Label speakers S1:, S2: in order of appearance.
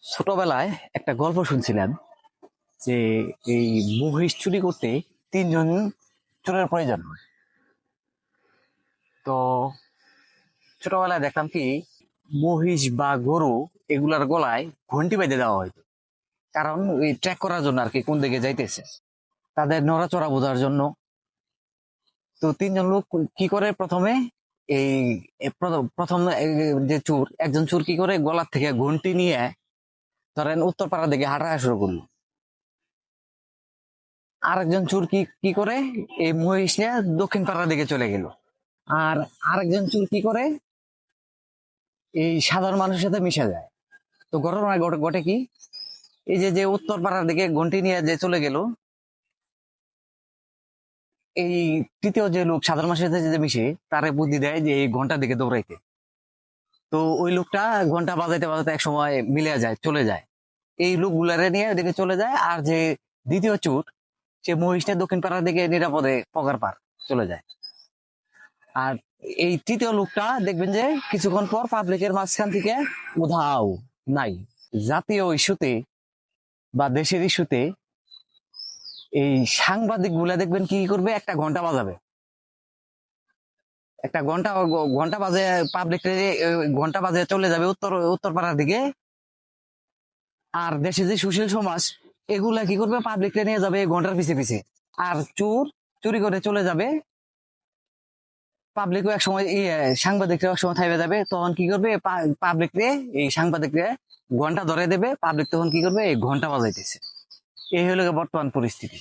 S1: ছোটবেলায় একটা গল্প শুনছিলাম যে এই মহিষ চুরি করতে তিনজন চোরের প্রয়োজন হয়। তো ছোটবেলায় দেখতাম কি মহিষ বা গরু এগুলার গলায় ঘন্টি বেঁধে দেওয়া হয়, কারণ ওই ট্র্যাক করার জন্য আর কি কোন দিকে যাইতেছে, তাদের নড়াচড়া বোঝার জন্য। তো তিনজন লোক কি করে প্রথমে এই প্রথম যে চোর, একজন চোর কি করে গলার থেকে ঘন্টি নিয়ে ধরেন উত্তরপাড়ার দিকে হাঁটা শুরু করলো। আরেকজন চোর কি কি করে এই মহিষ নিয়ে দক্ষিণ পাড়ার দিকে চলে গেল। আর আরেকজন চোর কি করে এই সাধারণ মানুষের সাথে মিশে যায়। তো ঘটনা ঘটে কি, এই যে যে উত্তর পাড়ার দিকে ঘন্টি নিয়ে যে চলে গেল, এই তৃতীয় যে লোক সাধারণ মানুষের সাথে যে মিশে, তারে বুদ্ধি দেয় যে এই ঘন্টার দিকে দৌড়াইতে। তো ওই লোকটা ঘন্টা বাজাইতে বাজাইতে এক সময় মিলে যায়, চলে যায়। এই লোকগুলারে নিয়ে ওদিকে চলে যায়। আর যে দ্বিতীয় চোর, সে মহিষটা দক্ষিণ পাড়ার দিকে নিরাপদে পগার পার চলে যায়। আর এই তৃতীয় লোকটা দেখবেন যে কিছুক্ষণ পর পাবলিকের মাঝখান থেকে উধাও, নাই। জাতীয় ইস্যুতে বা দেশের ইস্যুতে এই সাংবাদিক গুলা দেখবেন কি করবে, একটা ঘন্টা বাজাবে, একটা ঘন্টা ঘন্টা বাজে পাবলিক, ঘন্টা বাজে চলে যাবে উত্তরপাড়ার দিকে। আর দেশে যে সুশীল সমাজ, এগুলা কি করবে, পাবলিক নিয়ে যাবে ঘন্টার পিছে পিছে। আর চোর চুরি করে চলে যাবে। পাবলিকও এক সময় সাংবাদিকরা এক সময় থাইবে যাবে, তখন কি করবে, পাবলিক রে এই সাংবাদিক রে ঘন্টা ধরে দেবে। পাবলিক তখন কি করবে, এই ঘন্টা বাজাইতেছে। এই হলো গিয়ে বর্তমান পরিস্থিতি।